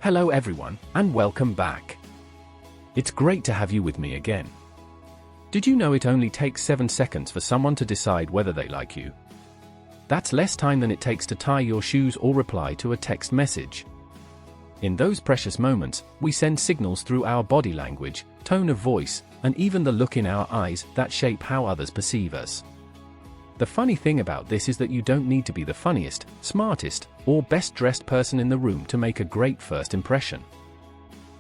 Hello everyone, and welcome back. It's great to have you with me again. Did you know it only takes 7 seconds for someone to decide whether they like you? That's less time than it takes to tie your shoes or reply to a text message. In those precious moments, we send signals through our body language, tone of voice, and even the look in our eyes that shape how others perceive us. The funny thing about this is that you don't need to be the funniest, smartest, or best-dressed person in the room to make a great first impression.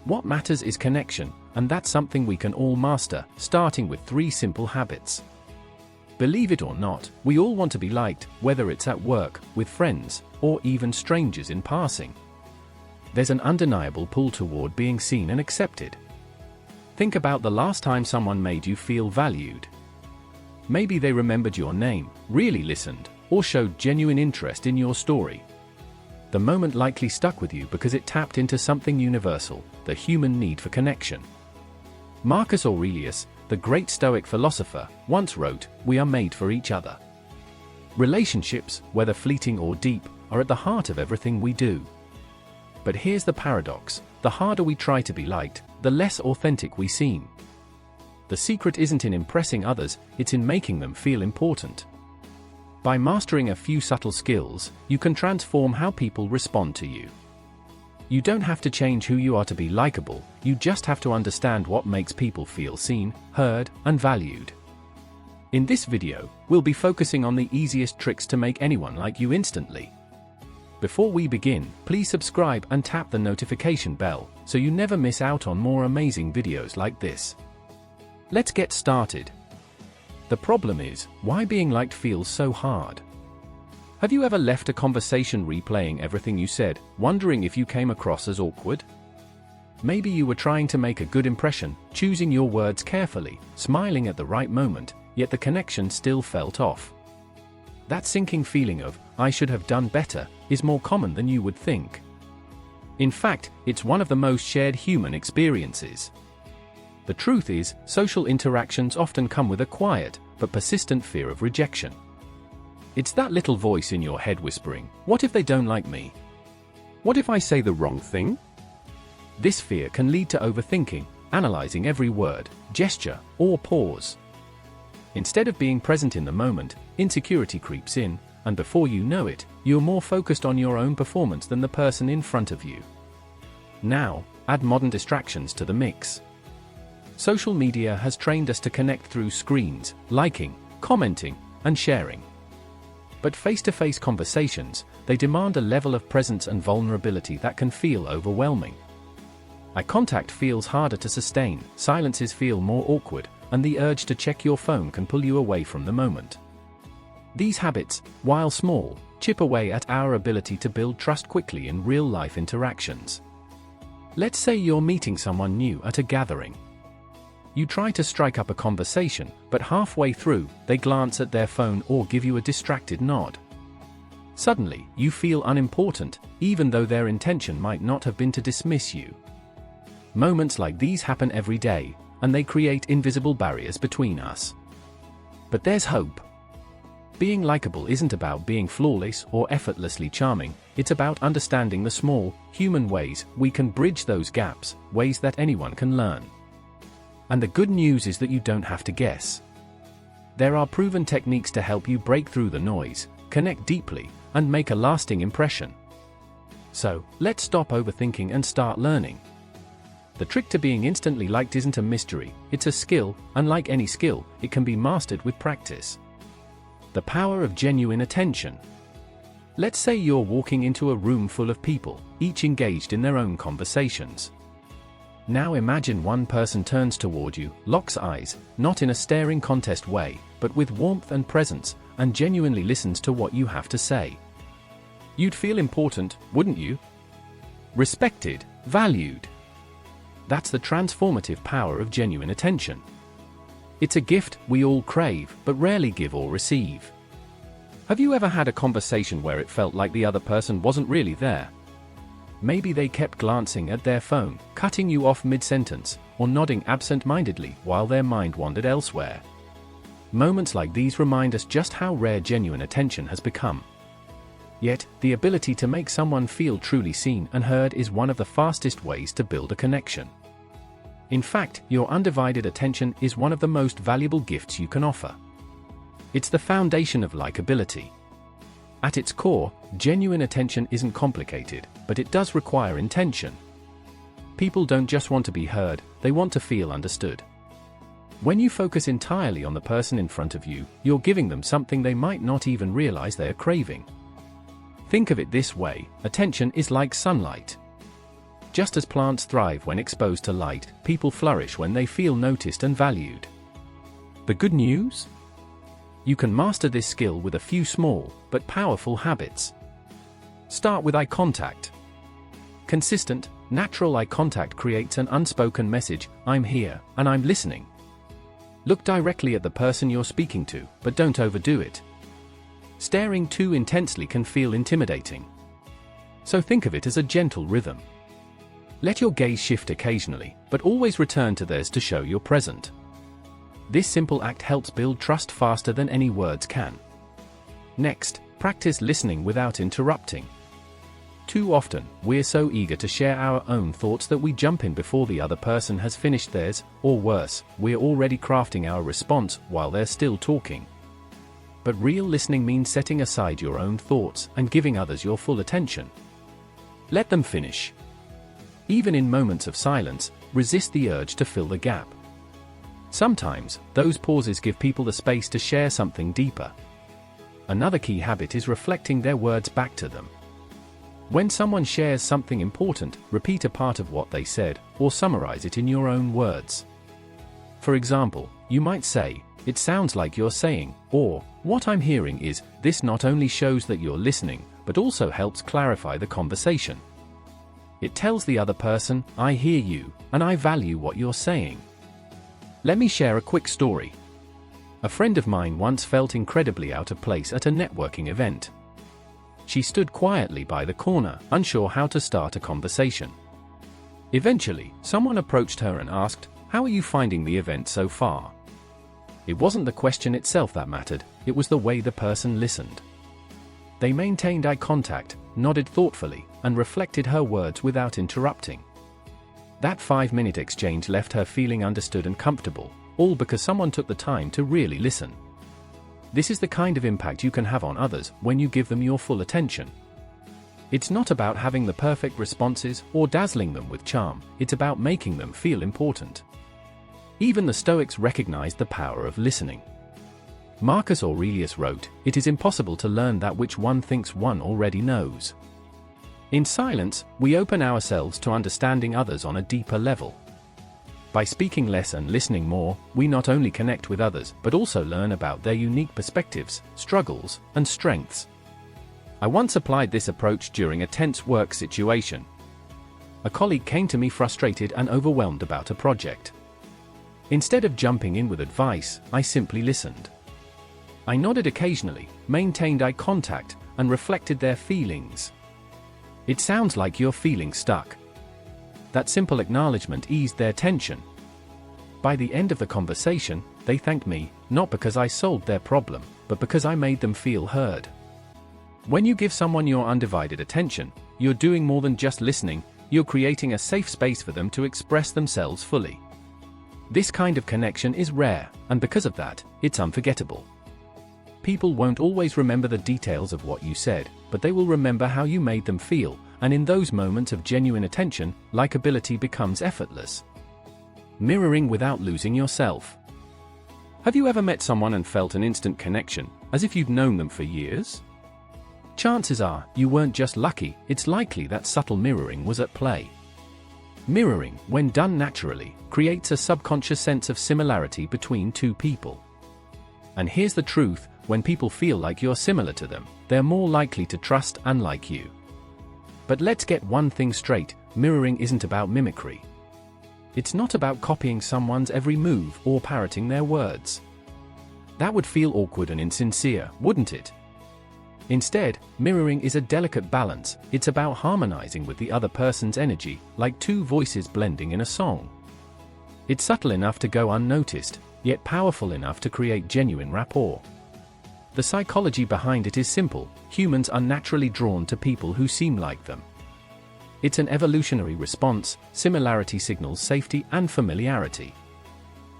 What matters is connection, and that's something we can all master, starting with 3 simple habits. Believe it or not, we all want to be liked, whether it's at work, with friends, or even strangers in passing. There's an undeniable pull toward being seen and accepted. Think about the last time someone made you feel valued. Maybe they remembered your name, really listened, or showed genuine interest in your story. The moment likely stuck with you because it tapped into something universal, the human need for connection. Marcus Aurelius, the great Stoic philosopher, once wrote, "We are made for each other." Relationships, whether fleeting or deep, are at the heart of everything we do. But here's the paradox: the harder we try to be liked, the less authentic we seem. The secret isn't in impressing others, it's in making them feel important. By mastering a few subtle skills, you can transform how people respond to you. You don't have to change who you are to be likable, you just have to understand what makes people feel seen, heard, and valued. In this video, we'll be focusing on the easiest tricks to make anyone like you instantly. Before we begin, please subscribe and tap the notification bell, so you never miss out on more amazing videos like this. Let's get started. The problem is, why being liked feels so hard. Have you ever left a conversation replaying everything you said, wondering if you came across as awkward? Maybe you were trying to make a good impression, choosing your words carefully, smiling at the right moment, yet the connection still felt off. That sinking feeling of, "I should have done better," is more common than you would think. In fact, it's one of the most shared human experiences. The truth is, social interactions often come with a quiet, but persistent fear of rejection. It's that little voice in your head whispering, "What if they don't like me? What if I say the wrong thing?" This fear can lead to overthinking, analyzing every word, gesture, or pause. Instead of being present in the moment, insecurity creeps in, and before you know it, you're more focused on your own performance than the person in front of you. Now, add modern distractions to the mix. Social media has trained us to connect through screens, liking, commenting, and sharing. But face-to-face conversations, they demand a level of presence and vulnerability that can feel overwhelming. Eye contact feels harder to sustain, silences feel more awkward, and the urge to check your phone can pull you away from the moment. These habits, while small, chip away at our ability to build trust quickly in real-life interactions. Let's say you're meeting someone new at a gathering. You try to strike up a conversation, but halfway through, they glance at their phone or give you a distracted nod. Suddenly, you feel unimportant, even though their intention might not have been to dismiss you. Moments like these happen every day, and they create invisible barriers between us. But there's hope. Being likable isn't about being flawless or effortlessly charming, it's about understanding the small, human ways we can bridge those gaps, ways that anyone can learn. And the good news is that you don't have to guess. There are proven techniques to help you break through the noise, connect deeply, and make a lasting impression. So, let's stop overthinking and start learning. The trick to being instantly liked isn't a mystery, it's a skill, and like any skill, it can be mastered with practice. The power of genuine attention. Let's say you're walking into a room full of people, each engaged in their own conversations. Now imagine one person turns toward you, locks eyes, not in a staring contest way, but with warmth and presence, and genuinely listens to what you have to say. You'd feel important, wouldn't you? Respected, valued. That's the transformative power of genuine attention. It's a gift we all crave, but rarely give or receive. Have you ever had a conversation where it felt like the other person wasn't really there? Maybe they kept glancing at their phone, cutting you off mid-sentence, or nodding absent-mindedly while their mind wandered elsewhere. Moments like these remind us just how rare genuine attention has become. Yet, the ability to make someone feel truly seen and heard is one of the fastest ways to build a connection. In fact, your undivided attention is one of the most valuable gifts you can offer. It's the foundation of likability. At its core, genuine attention isn't complicated, but it does require intention. People don't just want to be heard, they want to feel understood. When you focus entirely on the person in front of you, you're giving them something they might not even realize they're craving. Think of it this way: attention is like sunlight. Just as plants thrive when exposed to light, people flourish when they feel noticed and valued. The good news? You can master this skill with a few small, but powerful habits. Start with eye contact. Consistent, natural eye contact creates an unspoken message: I'm here, and I'm listening. Look directly at the person you're speaking to, but don't overdo it. Staring too intensely can feel intimidating. So think of it as a gentle rhythm. Let your gaze shift occasionally, but always return to theirs to show you're present. This simple act helps build trust faster than any words can. Next, practice listening without interrupting. Too often, we're so eager to share our own thoughts that we jump in before the other person has finished theirs, or worse, we're already crafting our response while they're still talking. But real listening means setting aside your own thoughts and giving others your full attention. Let them finish. Even in moments of silence, resist the urge to fill the gap. Sometimes, those pauses give people the space to share something deeper. Another key habit is reflecting their words back to them. When someone shares something important, repeat a part of what they said, or summarize it in your own words. For example, you might say, "It sounds like you're saying," or, "What I'm hearing is," this not only shows that you're listening, but also helps clarify the conversation. It tells the other person, "I hear you, and I value what you're saying." Let me share a quick story. A friend of mine once felt incredibly out of place at a networking event. She stood quietly by the corner, unsure how to start a conversation. Eventually, someone approached her and asked, "How are you finding the event so far?" It wasn't the question itself that mattered, it was the way the person listened. They maintained eye contact, nodded thoughtfully, and reflected her words without interrupting. That 5-minute exchange left her feeling understood and comfortable, all because someone took the time to really listen. This is the kind of impact you can have on others when you give them your full attention. It's not about having the perfect responses or dazzling them with charm, it's about making them feel important. Even the Stoics recognized the power of listening. Marcus Aurelius wrote, "It is impossible to learn that which one thinks one already knows." In silence, we open ourselves to understanding others on a deeper level. By speaking less and listening more, we not only connect with others but also learn about their unique perspectives, struggles, and strengths. I once applied this approach during a tense work situation. A colleague came to me frustrated and overwhelmed about a project. Instead of jumping in with advice, I simply listened. I nodded occasionally, maintained eye contact, and reflected their feelings. "It sounds like you're feeling stuck." That simple acknowledgement eased their tension. By the end of the conversation, they thanked me, not because I solved their problem, but because I made them feel heard. When you give someone your undivided attention, you're doing more than just listening, you're creating a safe space for them to express themselves fully. This kind of connection is rare, and because of that, it's unforgettable. People won't always remember the details of what you said, but they will remember how you made them feel, and in those moments of genuine attention, likability becomes effortless. Mirroring without losing yourself. Have you ever met someone and felt an instant connection, as if you'd known them for years? Chances are, you weren't just lucky, it's likely that subtle mirroring was at play. Mirroring, when done naturally, creates a subconscious sense of similarity between two people. And here's the truth, when people feel like you're similar to them, they're more likely to trust and like you. But let's get one thing straight, mirroring isn't about mimicry. It's not about copying someone's every move or parroting their words. That would feel awkward and insincere, wouldn't it? Instead, mirroring is a delicate balance, it's about harmonizing with the other person's energy, like two voices blending in a song. It's subtle enough to go unnoticed, yet powerful enough to create genuine rapport. The psychology behind it is simple: humans are naturally drawn to people who seem like them. It's an evolutionary response. Similarity signals safety and familiarity.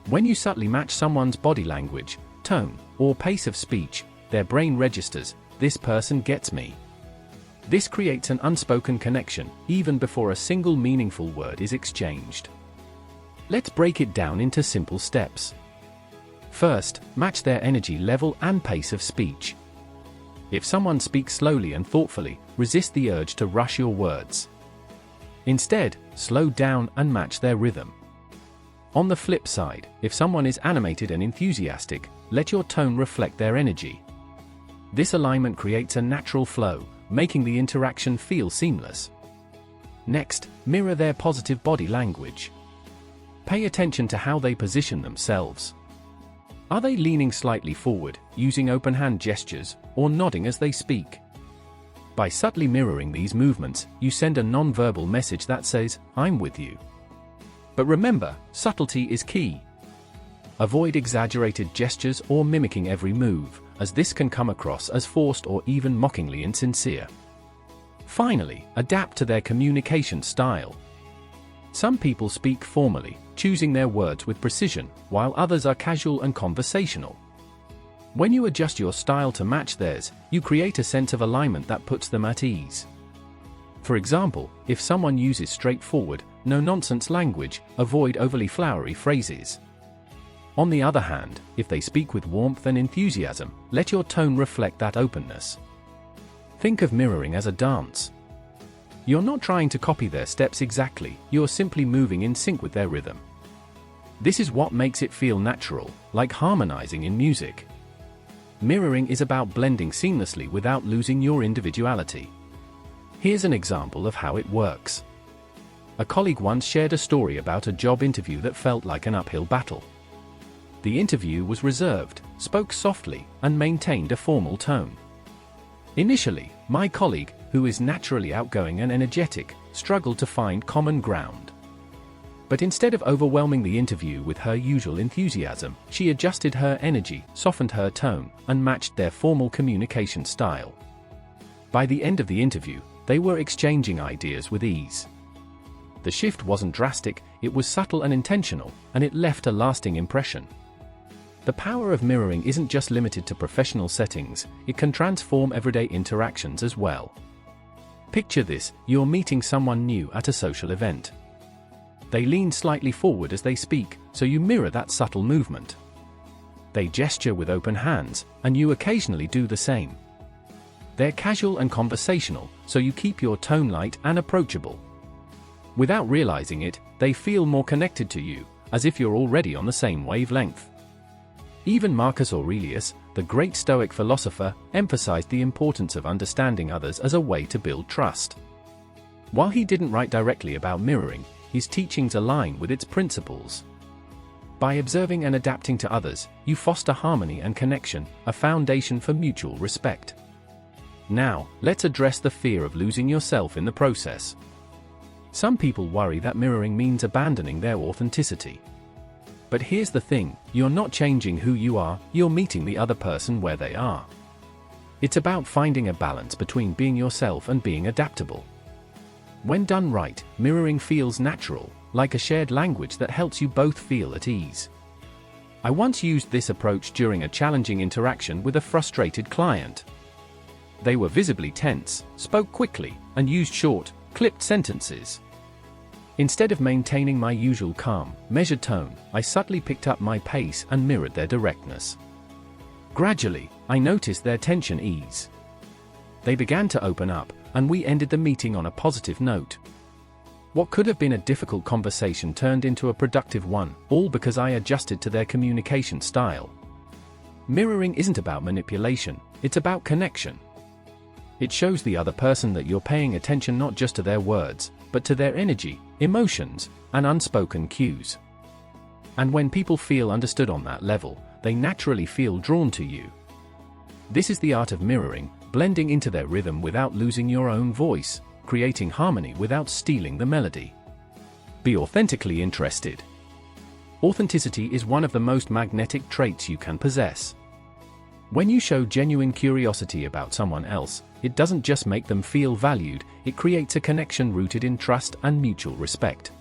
When you subtly match someone's body language, tone, or pace of speech, their brain registers, "This person gets me." This creates an unspoken connection, even before a single meaningful word is exchanged. Let's break it down into simple steps. First, match their energy level and pace of speech. If someone speaks slowly and thoughtfully, resist the urge to rush your words. Instead, slow down and match their rhythm. On the flip side, if someone is animated and enthusiastic, let your tone reflect their energy. This alignment creates a natural flow, making the interaction feel seamless. Next, mirror their positive body language. Pay attention to how they position themselves. Are they leaning slightly forward, using open hand gestures, or nodding as they speak? By subtly mirroring these movements, you send a non-verbal message that says, "I'm with you." But remember, subtlety is key. Avoid exaggerated gestures or mimicking every move, as this can come across as forced or even mockingly insincere. Finally, adapt to their communication style. Some people speak formally, choosing their words with precision, while others are casual and conversational. When you adjust your style to match theirs, you create a sense of alignment that puts them at ease. For example, if someone uses straightforward, no-nonsense language, avoid overly flowery phrases. On the other hand, if they speak with warmth and enthusiasm, let your tone reflect that openness. Think of mirroring as a dance. You're not trying to copy their steps exactly, you're simply moving in sync with their rhythm. This is what makes it feel natural, like harmonizing in music. Mirroring is about blending seamlessly without losing your individuality. Here's an example of how it works. A colleague once shared a story about a job interview that felt like an uphill battle. The interview was reserved, spoke softly, and maintained a formal tone. Initially, my colleague, who is naturally outgoing and energetic, struggled to find common ground. But instead of overwhelming the interview with her usual enthusiasm, she adjusted her energy, softened her tone, and matched their formal communication style. By the end of the interview, they were exchanging ideas with ease. The shift wasn't drastic, it was subtle and intentional, and it left a lasting impression. The power of mirroring isn't just limited to professional settings, it can transform everyday interactions as well. Picture this: you're meeting someone new at a social event. They lean slightly forward as they speak, so you mirror that subtle movement. They gesture with open hands, and you occasionally do the same. They're casual and conversational, so you keep your tone light and approachable. Without realizing it, they feel more connected to you, as if you're already on the same wavelength. Even Marcus Aurelius, the great Stoic philosopher, emphasized the importance of understanding others as a way to build trust. While he didn't write directly about mirroring, his teachings align with its principles. By observing and adapting to others, you foster harmony and connection, a foundation for mutual respect. Now, let's address the fear of losing yourself in the process. Some people worry that mirroring means abandoning their authenticity. But here's the thing: you're not changing who you are, you're meeting the other person where they are. It's about finding a balance between being yourself and being adaptable. When done right, mirroring feels natural, like a shared language that helps you both feel at ease. I once used this approach during a challenging interaction with a frustrated client. They were visibly tense, spoke quickly, and used short, clipped sentences. Instead of maintaining my usual calm, measured tone, I subtly picked up my pace and mirrored their directness. Gradually, I noticed their tension ease. They began to open up, and we ended the meeting on a positive note. What could have been a difficult conversation turned into a productive one, all because I adjusted to their communication style. Mirroring isn't about manipulation, it's about connection. It shows the other person that you're paying attention not just to their words, but to their energy, emotions, and unspoken cues. And when people feel understood on that level, they naturally feel drawn to you. This is the art of mirroring, blending into their rhythm without losing your own voice, creating harmony without stealing the melody. Be authentically interested. Authenticity is one of the most magnetic traits you can possess. When you show genuine curiosity about someone else, it doesn't just make them feel valued, it creates a connection rooted in trust and mutual respect.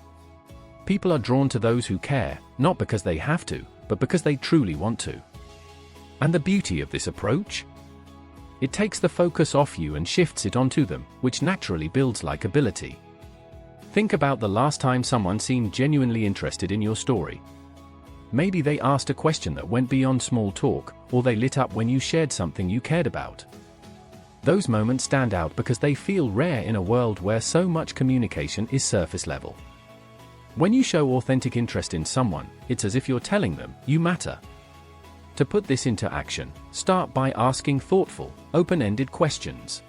People are drawn to those who care, not because they have to, but because they truly want to. And the beauty of this approach? It takes the focus off you and shifts it onto them, which naturally builds likability. Think about the last time someone seemed genuinely interested in your story. Maybe they asked a question that went beyond small talk, or they lit up when you shared something you cared about. Those moments stand out because they feel rare in a world where so much communication is surface level. When you show authentic interest in someone, it's as if you're telling them, "You matter." To put this into action, start by asking thoughtful, open-ended questions.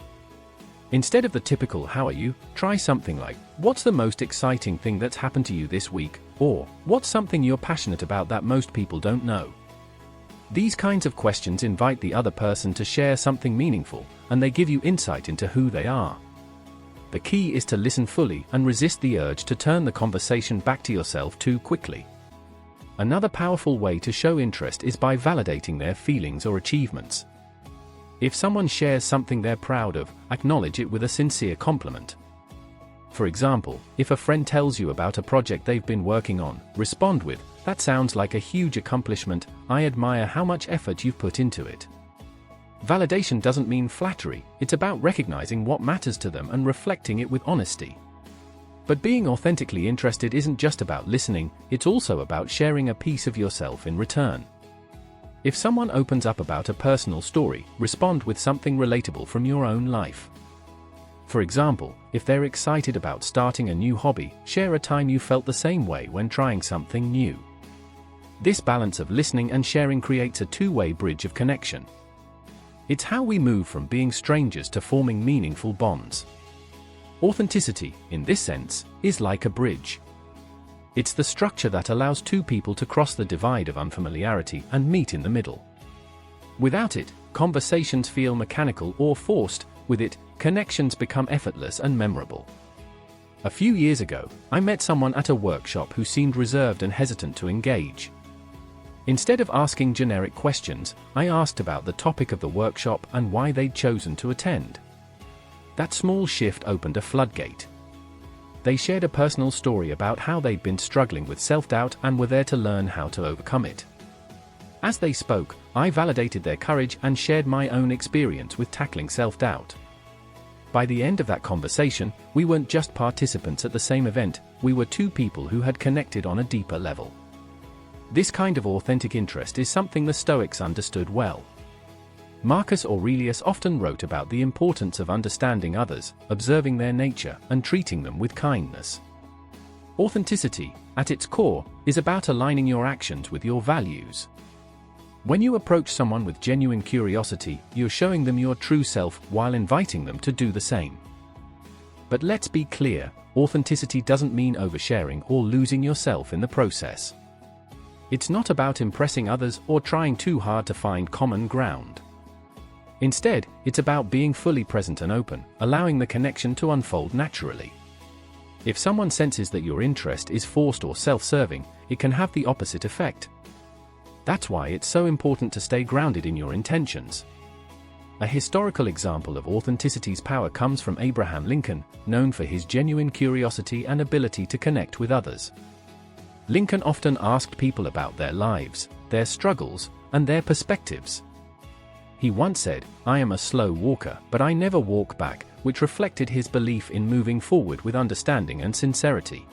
Instead of the typical "How are you?", try something like, "What's the most exciting thing that's happened to you this week?" Or, "What's something you're passionate about that most people don't know?" These kinds of questions invite the other person to share something meaningful, and they give you insight into who they are. The key is to listen fully and resist the urge to turn the conversation back to yourself too quickly. Another powerful way to show interest is by validating their feelings or achievements. If someone shares something they're proud of, acknowledge it with a sincere compliment. For example, if a friend tells you about a project they've been working on, respond with, "That sounds like a huge accomplishment, I admire how much effort you've put into it." Validation doesn't mean flattery, it's about recognizing what matters to them and reflecting it with honesty. But being authentically interested isn't just about listening, it's also about sharing a piece of yourself in return. If someone opens up about a personal story, respond with something relatable from your own life. For example, if they're excited about starting a new hobby, share a time you felt the same way when trying something new. This balance of listening and sharing creates a two-way bridge of connection. It's how we move from being strangers to forming meaningful bonds. Authenticity, in this sense, is like a bridge. It's the structure that allows two people to cross the divide of unfamiliarity and meet in the middle. Without it, conversations feel mechanical or forced. With it, connections become effortless and memorable. A few years ago, I met someone at a workshop who seemed reserved and hesitant to engage. Instead of asking generic questions, I asked about the topic of the workshop and why they'd chosen to attend. That small shift opened a floodgate. They shared a personal story about how they'd been struggling with self-doubt and were there to learn how to overcome it. As they spoke, I validated their courage and shared my own experience with tackling self-doubt. By the end of that conversation, we weren't just participants at the same event, we were two people who had connected on a deeper level. This kind of authentic interest is something the Stoics understood well. Marcus Aurelius often wrote about the importance of understanding others, observing their nature, and treating them with kindness. Authenticity, at its core, is about aligning your actions with your values. When you approach someone with genuine curiosity, you're showing them your true self while inviting them to do the same. But let's be clear, authenticity doesn't mean oversharing or losing yourself in the process. It's not about impressing others or trying too hard to find common ground. Instead, it's about being fully present and open, allowing the connection to unfold naturally. If someone senses that your interest is forced or self-serving, it can have the opposite effect. That's why it's so important to stay grounded in your intentions. A historical example of authenticity's power comes from Abraham Lincoln, known for his genuine curiosity and ability to connect with others. Lincoln often asked people about their lives, their struggles, and their perspectives. He once said, "I am a slow walker, but I never walk back," which reflected his belief in moving forward with understanding and sincerity.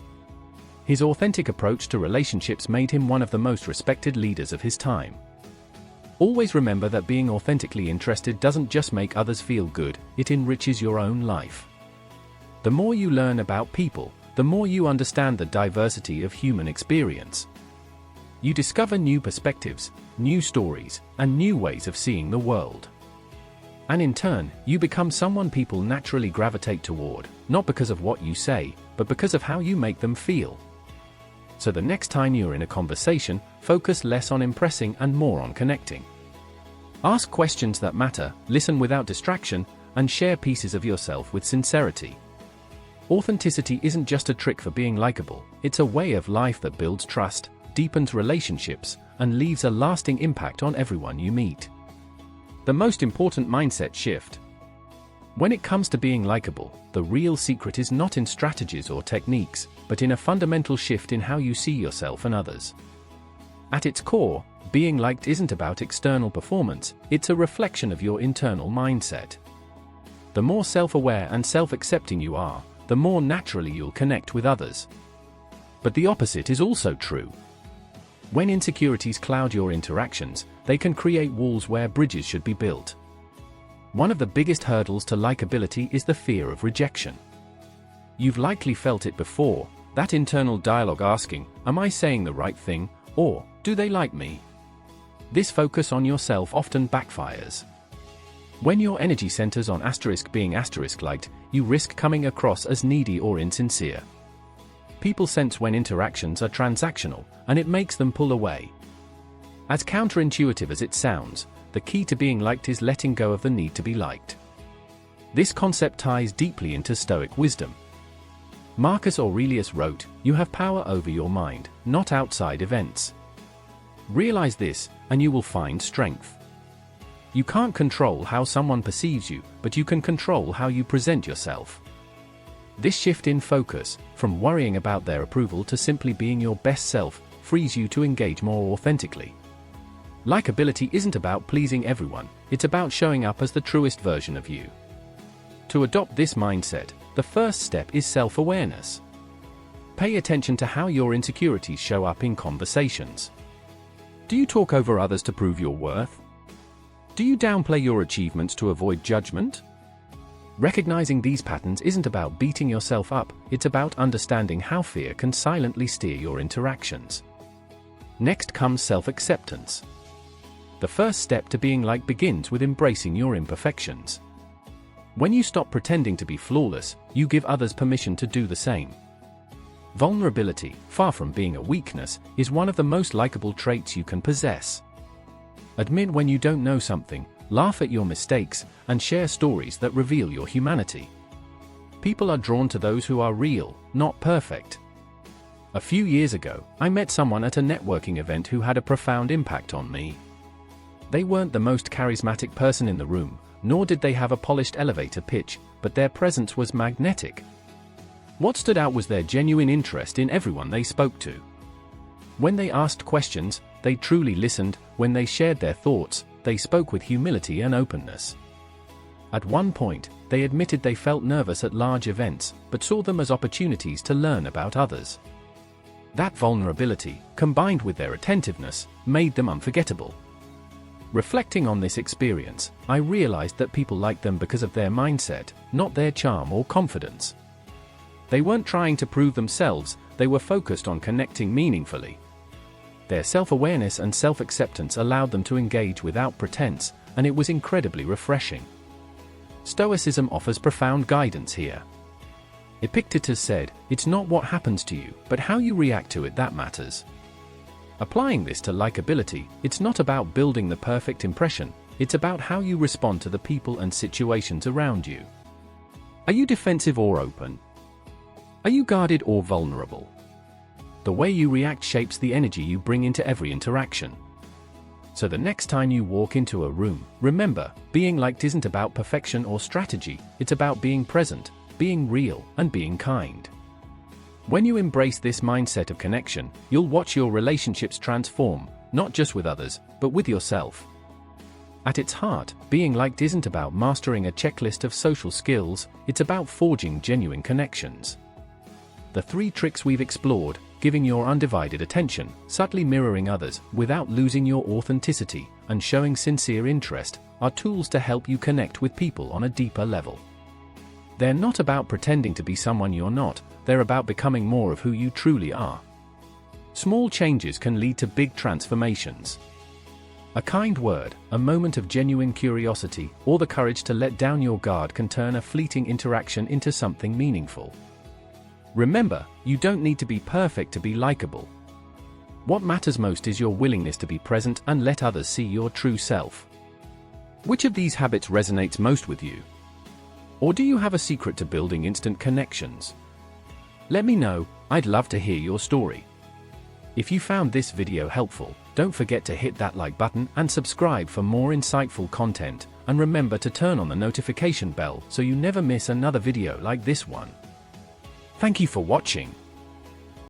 His authentic approach to relationships made him one of the most respected leaders of his time. Always remember that being authentically interested doesn't just make others feel good, it enriches your own life. The more you learn about people, the more you understand the diversity of human experience. You discover new perspectives, new stories, and new ways of seeing the world. And in turn, you become someone people naturally gravitate toward, not because of what you say, but because of how you make them feel. So the next time you're in a conversation, focus less on impressing and more on connecting. Ask questions that matter, listen without distraction, and share pieces of yourself with sincerity. Authenticity isn't just a trick for being likable, it's a way of life that builds trust, deepens relationships, and leaves a lasting impact on everyone you meet. The most important mindset shift. When it comes to being likable, the real secret is not in strategies or techniques, but in a fundamental shift in how you see yourself and others. At its core, being liked isn't about external performance, it's a reflection of your internal mindset. The more self-aware and self-accepting you are, the more naturally you'll connect with others. But the opposite is also true. When insecurities cloud your interactions, they can create walls where bridges should be built. One of the biggest hurdles to likability is the fear of rejection. You've likely felt it before, that internal dialogue asking, "Am I saying the right thing?" or "Do they like me?" This focus on yourself often backfires. When your energy centers on being liked, you risk coming across as needy or insincere. People sense when interactions are transactional, and it makes them pull away. As counterintuitive as it sounds, the key to being liked is letting go of the need to be liked. This concept ties deeply into Stoic wisdom. Marcus Aurelius wrote, "You have power over your mind, not outside events." Realize this, and you will find strength. You can't control how someone perceives you, but you can control how you present yourself. This shift in focus, from worrying about their approval to simply being your best self, frees you to engage more authentically. Likability isn't about pleasing everyone, it's about showing up as the truest version of you. To adopt this mindset, the first step is self-awareness. Pay attention to how your insecurities show up in conversations. Do you talk over others to prove your worth? Do you downplay your achievements to avoid judgment? Recognizing these patterns isn't about beating yourself up, it's about understanding how fear can silently steer your interactions. Next comes self-acceptance. The first step to being liked begins with embracing your imperfections. When you stop pretending to be flawless, you give others permission to do the same. Vulnerability, far from being a weakness, is one of the most likable traits you can possess. Admit when you don't know something, laugh at your mistakes, and share stories that reveal your humanity. People are drawn to those who are real, not perfect. A few years ago, I met someone at a networking event who had a profound impact on me. They weren't the most charismatic person in the room, nor did they have a polished elevator pitch, but their presence was magnetic. What stood out was their genuine interest in everyone they spoke to. When they asked questions, they truly listened. When they shared their thoughts, they spoke with humility and openness. At one point, they admitted they felt nervous at large events, but saw them as opportunities to learn about others. That vulnerability, combined with their attentiveness, made them unforgettable. Reflecting on this experience, I realized that people liked them because of their mindset, not their charm or confidence. They weren't trying to prove themselves, they were focused on connecting meaningfully. Their self-awareness and self-acceptance allowed them to engage without pretense, and it was incredibly refreshing. Stoicism offers profound guidance here. Epictetus said, "It's not what happens to you, but how you react to it that matters." Applying this to likability, it's not about building the perfect impression, it's about how you respond to the people and situations around you. Are you defensive or open? Are you guarded or vulnerable? The way you react shapes the energy you bring into every interaction. So the next time you walk into a room, remember, being liked isn't about perfection or strategy, it's about being present, being real, and being kind. When you embrace this mindset of connection, you'll watch your relationships transform, not just with others, but with yourself. At its heart, being liked isn't about mastering a checklist of social skills, it's about forging genuine connections. The 3 tricks we've explored, giving your undivided attention, subtly mirroring others without losing your authenticity, and showing sincere interest, are tools to help you connect with people on a deeper level. They're not about pretending to be someone you're not, they're about becoming more of who you truly are. Small changes can lead to big transformations. A kind word, a moment of genuine curiosity, or the courage to let down your guard can turn a fleeting interaction into something meaningful. Remember, you don't need to be perfect to be likable. What matters most is your willingness to be present and let others see your true self. Which of these habits resonates most with you? Or do you have a secret to building instant connections? Let me know, I'd love to hear your story. If you found this video helpful, Don't forget to hit that like button and subscribe for more insightful content, and remember to turn on the notification bell so you never miss another video like this one. Thank you for watching.